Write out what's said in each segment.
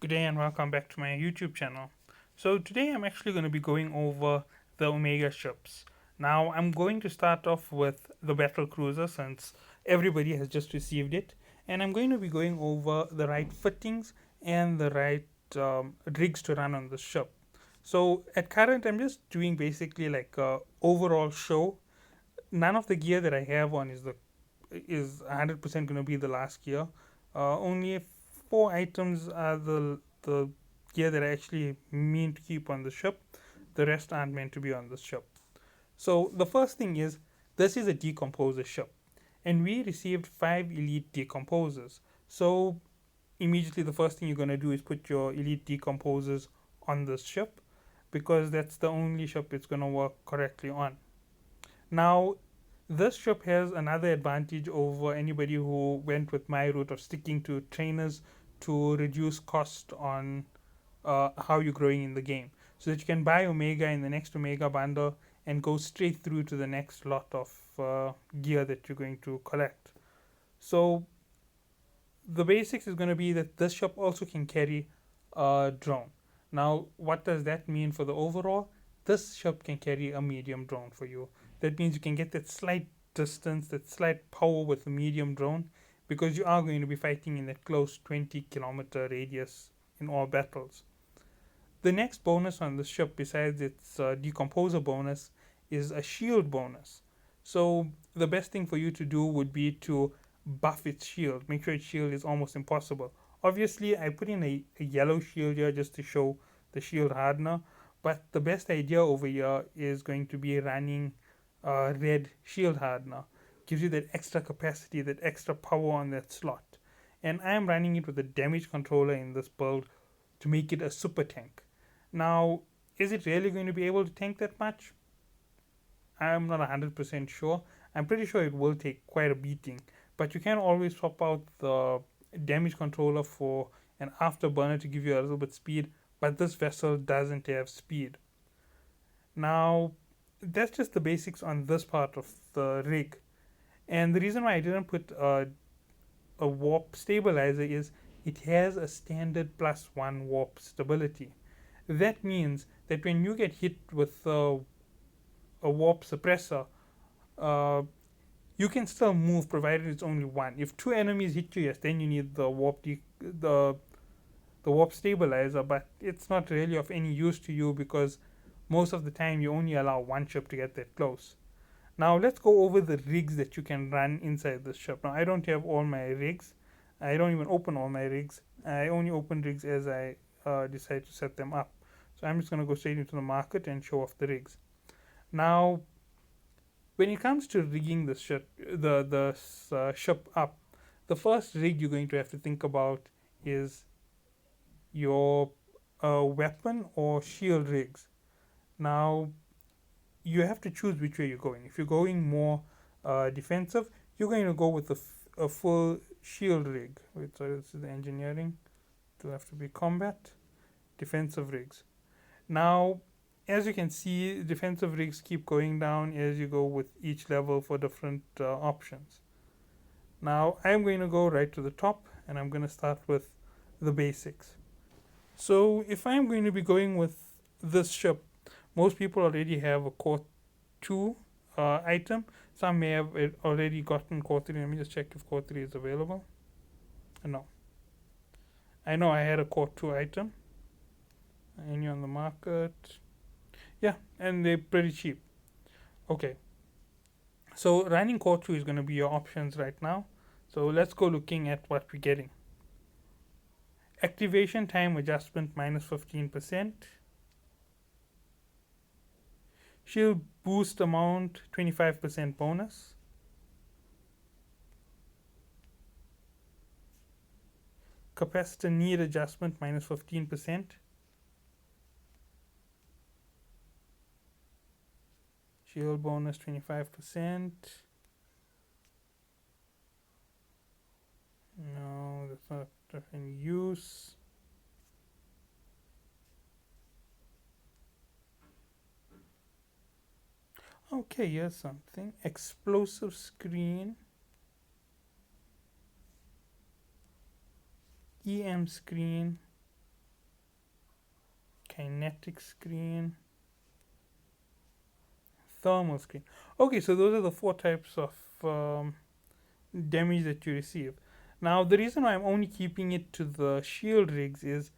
Good day and welcome back to my YouTube channel. So today I'm actually going to be going over the Omega ships. Now I'm going to start off with the battle cruiser since everybody has just received it, and I'm going to be going over the right fittings and the right rigs to run on the ship. So at current I'm just doing basically like a overall show. None of the gear that I have on is 100% going to be the last gear. Only four items are the gear that I actually mean to keep on the ship. The rest aren't meant to be on the ship. So the first thing is this is a decomposer ship, and we received five elite decomposers. So immediately the first thing you're going to do is put your elite decomposers on this ship because that's the only ship it's going to work correctly on. Now, this ship has another advantage over anybody who went with my route of sticking to trainers to reduce cost on how you're growing in the game. So that you can buy Omega in the next Omega bundle and go straight through to the next lot of gear that you're going to collect. So the basics is going to be that this ship also can carry a drone. Now, what does that mean for the overall? This ship can carry a medium drone for you. That means you can get that slight distance, that slight power with the medium drone because you are going to be fighting in that close 20-kilometer radius in all battles. The next bonus on the ship, besides its decomposer bonus, is a shield bonus. So the best thing for you to do would be to buff its shield. Make sure its shield is almost impossible. Obviously, I put in a yellow shield here just to show the shield hardener. But the best idea over here is going to be running red shield hardener. Gives you that extra capacity, that extra power on that slot. And I am running it with a damage controller in this build to make it a super tank. Now, is it really going to be able to tank that much? I'm not 100% sure. I'm pretty sure it will take quite a beating, but you can always swap out the damage controller for an afterburner to give you a little bit speed, but this vessel doesn't have speed. Now, that's just the basics on this part of the rig. And the reason why I didn't put a warp stabilizer is it has a standard +1 warp stability. That means that when you get hit with a warp suppressor, uh, you can still move provided it's only one. If two enemies hit you, yes, then you need the warp stabilizer, but it's not really of any use to you because most of the time you only allow one ship to get that close. Now let's go over the rigs that you can run inside this ship. Now I don't have all my rigs. I don't even open all my rigs. I only open rigs as I decide to set them up. So I'm just going to go straight into the market and show off the rigs. Now, when it comes to rigging the ship up, the first rig you're going to have to think about is your weapon or shield rigs. Now, you have to choose which way you're going. If you're going more defensive, you're going to go with a full shield rig. Wait, sorry, this is the engineering. It will have to be combat, defensive rigs. Now, as you can see, defensive rigs keep going down as you go with each level for different options. Now, I'm going to go right to the top and I'm going to start with the basics. So, if I'm going to be going with this ship, most people already have a core 2 item. Some may have already gotten core 3. Let me just check if core 3 is available. No. I know I had a core 2 item. Any on the market? Yeah, and they're pretty cheap. Okay, so running core 2 is going to be your options right now. So let's go looking at what we're getting. Activation time adjustment minus 15%. Shield boost amount 25% bonus. Capacitor need adjustment minus 15%. Shield bonus 25%. No, that's not in use. Okay, here's something. Explosive screen. EM screen. kinetic screen, thermal screen. Okay, so those are the four types of damage that you receive. Now, the reason why I'm only keeping it to the shield rigs is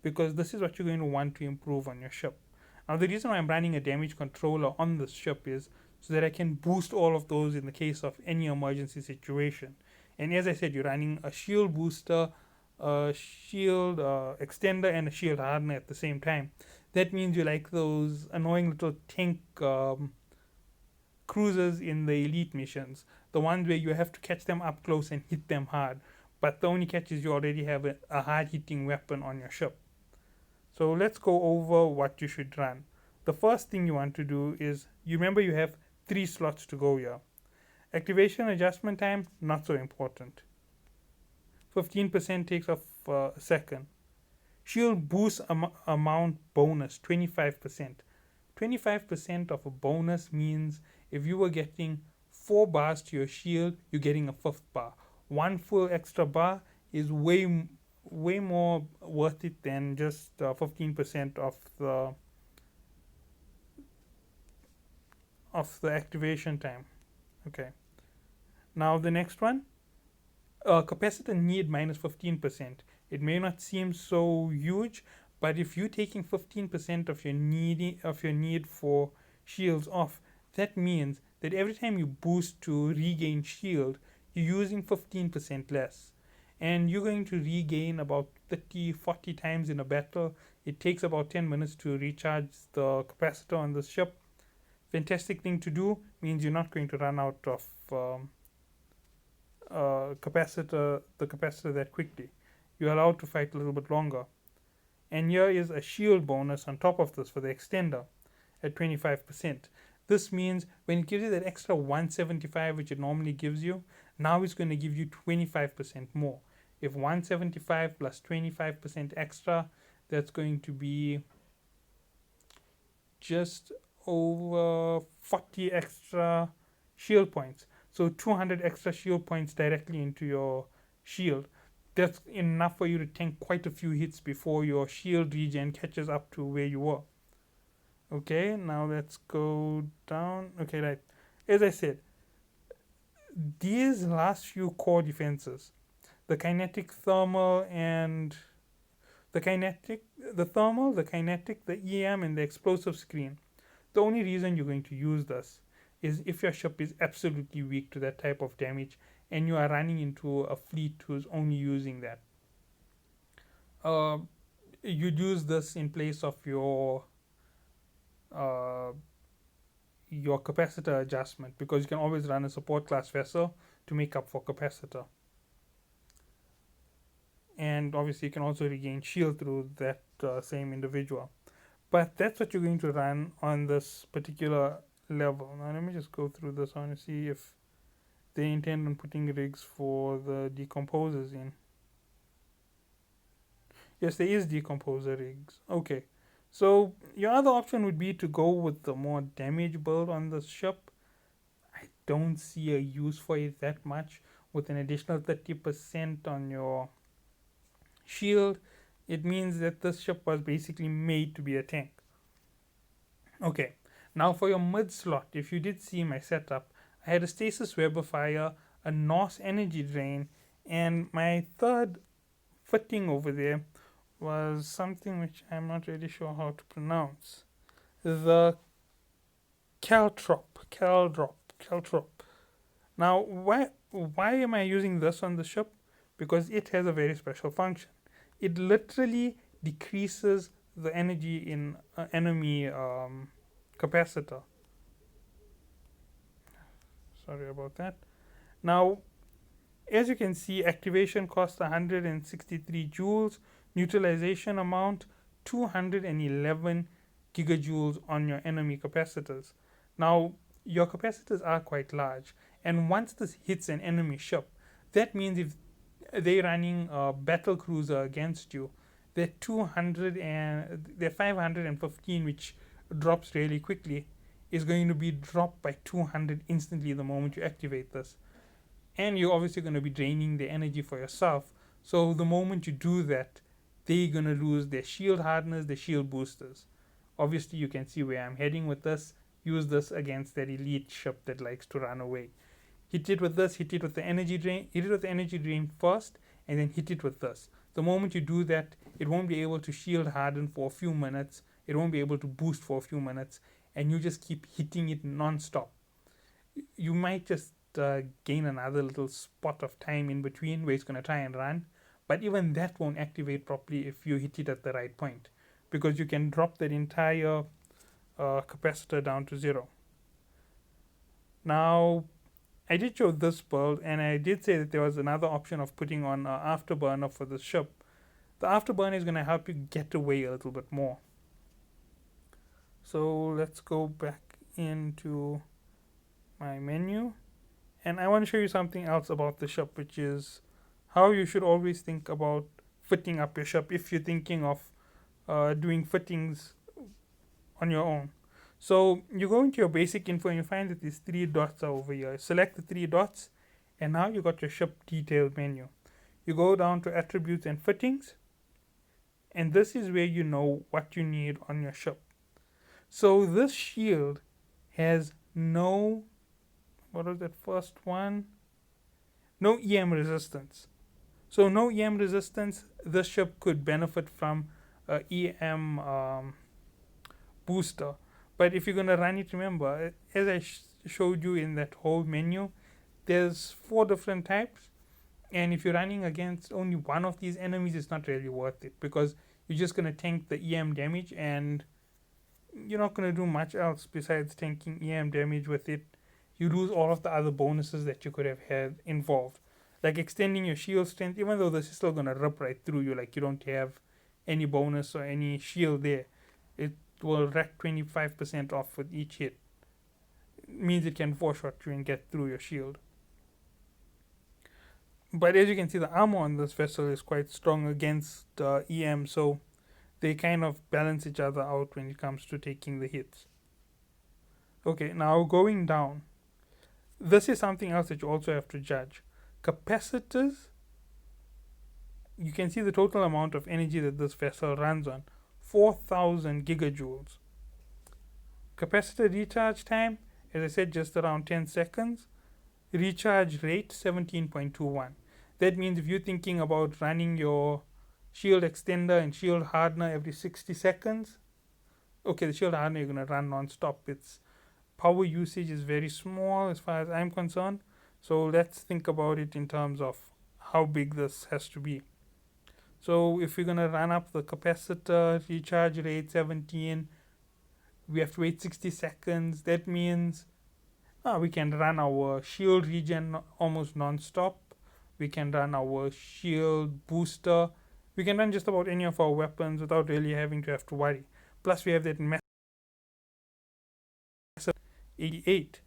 because this is what you're going to want to improve on your ship. Now, the reason why I'm running a damage controller on this ship is so that I can boost all of those in the case of any emergency situation. And as I said, you're running a shield booster, a shield extender, and a shield hardener at the same time. That means you like those annoying little tank cruisers in the elite missions, the ones where you have to catch them up close and hit them hard. But the only catch is you already have a hard hitting weapon on your ship. So let's go over what you should run. The first thing you want to do is you remember you have 3 slots to go here. Activation adjustment time, not so important. 15% takes off a second. Shield boost amount bonus, 25%. 25% of a bonus means if you were getting 4 bars to your shield, you're getting a 5th bar. One full extra bar is way more worth it than just 15% of the activation time. Okay. Now the next one, capacitor need minus 15%. It may not seem so huge, but if you're taking 15% of your need for shields off, that means that every time you boost to regain shield, you're using 15% less. And you're going to regain about 30-40 times in a battle. It takes about 10 minutes to recharge the capacitor on the ship. Fantastic thing to do, means you're not going to run out of the capacitor that quickly. You're allowed to fight a little bit longer. And here is a shield bonus on top of this for the extender at 25%. This means when it gives you that extra 175 which it normally gives you, now it's going to give you 25% more. If 175 plus 25% extra, that's going to be just over 40 extra shield points. So 200 extra shield points directly into your shield. That's enough for you to tank quite a few hits before your shield regen catches up to where you were. Okay, now let's go down. Okay, right. As I said, these last few core defenses, the kinetic, thermal, and the kinetic, the thermal, the kinetic, the EM, and the explosive screen. The only reason you're going to use this is if your ship is absolutely weak to that type of damage and you are running into a fleet who's only using that. You'd use this in place of your capacitor adjustment because you can always run a support class vessel to make up for capacitor. And obviously you can also regain shield through that same individual. But that's what you're going to run on this particular level. Now let me just go through this. I want to see if they intend on putting rigs for the decomposers in. Yes, there is decomposer rigs. Okay. So your other option would be to go with the more damage build on the ship. I don't see a use for it that much. With an additional 30% on your shield, it means that this ship was basically made to be a tank. Okay, now for your mid slot, if you did see my setup, I had a stasis web fire, a Norse energy drain, and my third fitting over there was something which I'm not really sure how to pronounce. The Caltrop. Now, why am I using this on the ship? Because it has a very special function. It literally decreases the energy in enemy capacitor. Sorry about that. Now, as you can see, activation costs 163 joules, neutralization amount 211 gigajoules on your enemy capacitors. Now, your capacitors are quite large, and once this hits an enemy ship, that means if they're running a battle cruiser against you, they're 515, which drops really quickly, is going to be dropped by 200 instantly the moment you activate this. And you're obviously going to be draining the energy for yourself. So the moment you do that, they're going to lose their shield hardeners, their shield boosters. Obviously, you can see where I'm heading with this. Use this against that elite ship that likes to run away. Hit it with this, hit it with the energy drain, hit it with the energy drain first, and then hit it with this. The moment you do that, it won't be able to shield harden for a few minutes, it won't be able to boost for a few minutes, and you just keep hitting it non-stop. You might just gain another little spot of time in between where it's going to try and run, but even that won't activate properly if you hit it at the right point, because you can drop that entire capacitor down to 0. Now, I did show this build, and I did say that there was another option of putting on afterburner for the ship. The afterburner is going to help you get away a little bit more. So let's go back into my menu, and I want to show you something else about the ship, which is how you should always think about fitting up your ship if you're thinking of doing fittings on your own. So you go into your basic info and you find that these 3 dots are over here. Select the 3 dots, and now you got your ship detail menu. You go down to attributes and fittings, and this is where you know what you need on your ship. So this shield has no, what was that first one? No EM resistance. So no EM resistance. This ship could benefit from EM booster. But if you're going to run it, remember, as I showed you in that whole menu, there's 4 different types. And if you're running against only one of these enemies, it's not really worth it, because you're just going to tank the EM damage, and you're not going to do much else besides tanking EM damage with it. You lose all of the other bonuses that you could have had involved. Like extending your shield strength, even though this is still going to rip right through you, like you don't have any bonus or any shield there. It will rack 25% off with each hit. It means it can 4-shot you and get through your shield. But as you can see, the armor on this vessel is quite strong against EM, so they kind of balance each other out when it comes to taking the hits. Okay, now going down. This is something else that you also have to judge. Capacitors, you can see the total amount of energy that this vessel runs on, 4,000 gigajoules. Capacitor recharge time, as I said, just around 10 seconds. Recharge rate, 17.21. That means if you're thinking about running your shield extender and shield hardener every 60 seconds, okay, the shield hardener you're going to run non-stop. Its power usage is very small as far as I'm concerned. So let's think about it in terms of how big this has to be. So if we're going to run up the capacitor, recharge rate 17, we have to wait 60 seconds. That means we can run our shield regen almost non-stop. We can run our shield booster. We can run just about any of our weapons without really having to have to worry. Plus we have that massive 88.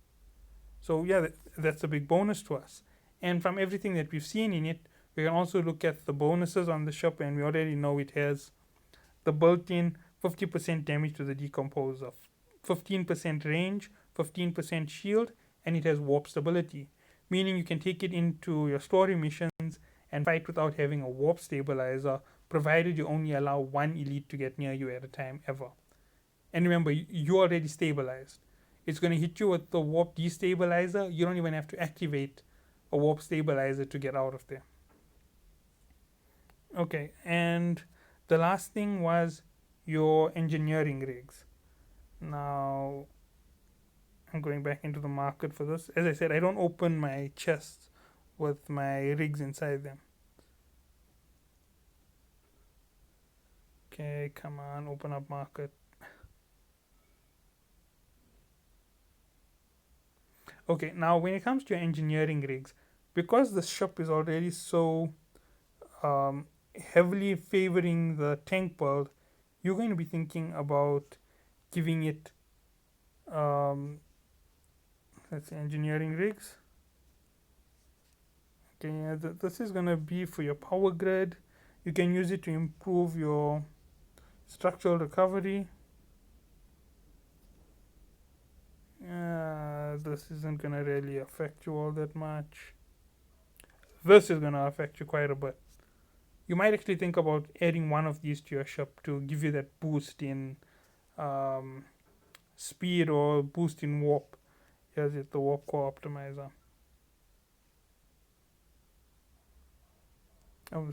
So yeah, that's a big bonus to us. And from everything that we've seen in it, we can also look at the bonuses on the ship, and we already know it has the built-in 50% damage to the decomposer, 15% range, 15% shield, and it has warp stability, meaning you can take it into your story missions and fight without having a warp stabilizer, provided you only allow one elite to get near you at a time ever. And remember, you're already stabilized. It's going to hit you with the warp destabilizer. You don't even have to activate a warp stabilizer to get out of there. Okay, and the last thing was your engineering rigs. Now, I'm going back into the market for this. As I said, I don't open my chests with my rigs inside them. Okay, come on, open up market. Okay, now when it comes to your engineering rigs, because the ship is already so heavily favoring the tank build, you're going to be thinking about giving it, let's say, engineering rigs. Okay, yeah, this is going to be for your power grid. You can use it to improve your structural recovery. This isn't going to really affect you all that much. This is going to affect you quite a bit. You might actually think about adding one of these to your ship to give you that boost in um, speed or boost in warp. Here's it, the warp core optimizer. Oh,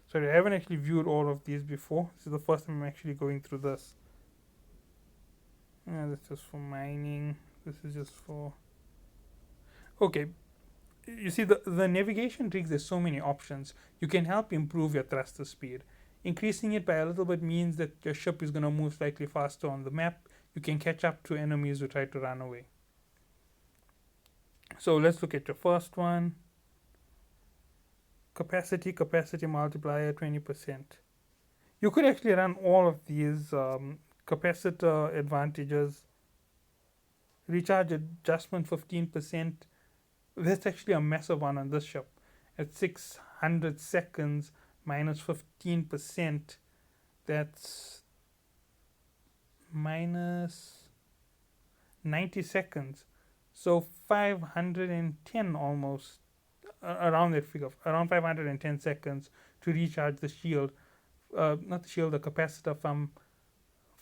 sorry, I haven't actually viewed all of these before. This is the first time I'm actually going through this. Yeah, this is for mining. This is just for. Okay, you see the navigation rigs. There's so many options. You can help improve your thruster speed. Increasing it by a little bit means that your ship is going to move slightly faster on the map. You can catch up to enemies who try to run away. So let's look at your first one. Capacity multiplier 20%. You could actually run all of these capacitor advantages. Recharge adjustment 15%. That's actually a massive one on this ship. At 600 seconds minus 15%, that's minus 90 seconds. So 510 almost, around that figure, around 510 seconds to recharge the shield. Not the shield, the capacitor from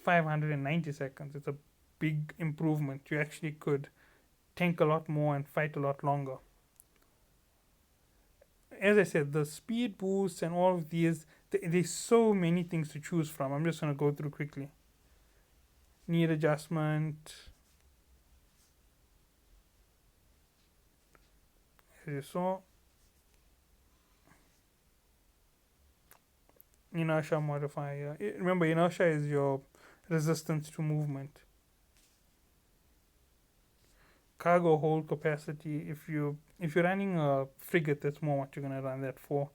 590 seconds. It's a big improvement. You actually could tank a lot more and fight a lot longer. As I said, the speed boosts and all of these, there's so many things to choose from. I'm just going to go through quickly. Need adjustment. As you saw. Inertia modifier. Remember, inertia is your resistance to movement. Cargo hold capacity. If you're running a frigate, that's more what you're gonna run that for.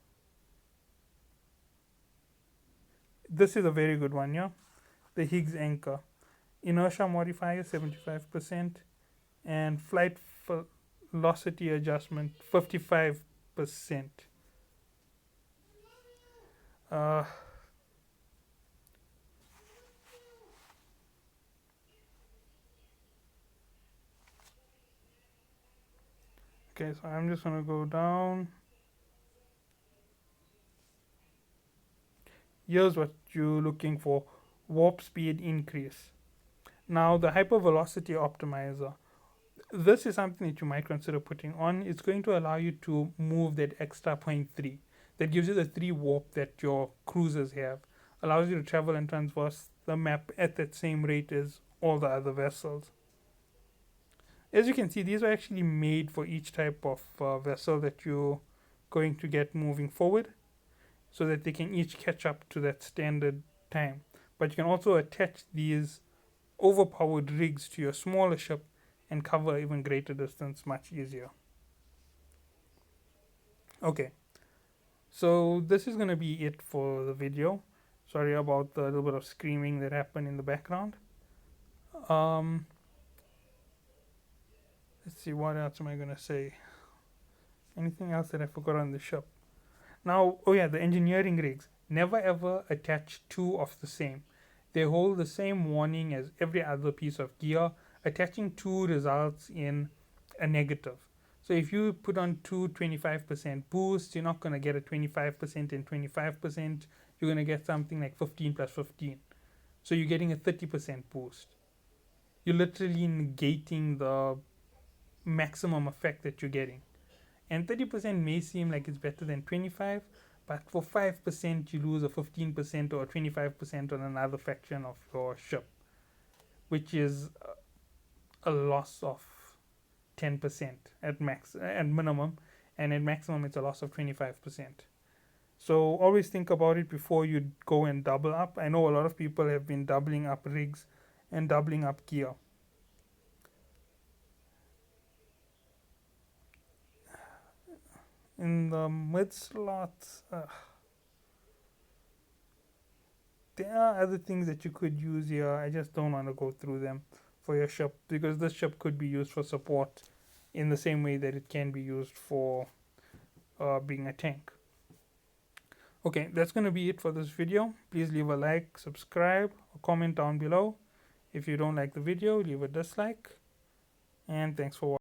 This is a very good one, yeah. The Higgs anchor. Inertia modifier 75%, and flight velocity adjustment 55%. Okay, so I'm just gonna go down. Here's what you're looking for: warp speed increase. Now the hypervelocity optimizer. This is something that you might consider putting on. It's going to allow you to move that extra 0.3. That gives you the 3 warp that your cruisers have. Allows you to travel and traverse the map at that same rate as all the other vessels. As you can see, these are actually made for each type of vessel that you're going to get moving forward, so that they can each catch up to that standard time. But you can also attach these overpowered rigs to your smaller ship and cover even greater distance much easier. Okay, so this is going to be it for the video. Sorry about the little bit of screaming that happened in the background. Let's see, what else am I going to say? Anything else that I forgot on the ship? Now, oh yeah, the engineering rigs. Never ever attach 2 of the same. They hold the same warning as every other piece of gear. Attaching 2 results in a negative. So if you put on 25% boost, you're not going to get a 25% and 25%. You're going to get something like 15 plus 15. So you're getting a 30% boost. You're literally negating the maximum effect that you're getting. And 30% may seem like it's better than 25, but for 5% you lose a 15% or 25% on another faction of your ship, which is a loss of 10% at minimum, and at maximum it's a loss of 25%. So always think about it before you go and double up. I know a lot of people have been doubling up rigs and doubling up gear. In the mid slots, there are other things that you could use here. I just don't want to go through them for your ship, because this ship could be used for support in the same way that it can be used for being a tank. Okay, that's going to be it for this video. Please leave a like, subscribe, or comment down below. If you don't like the video, leave a dislike. And thanks for watching.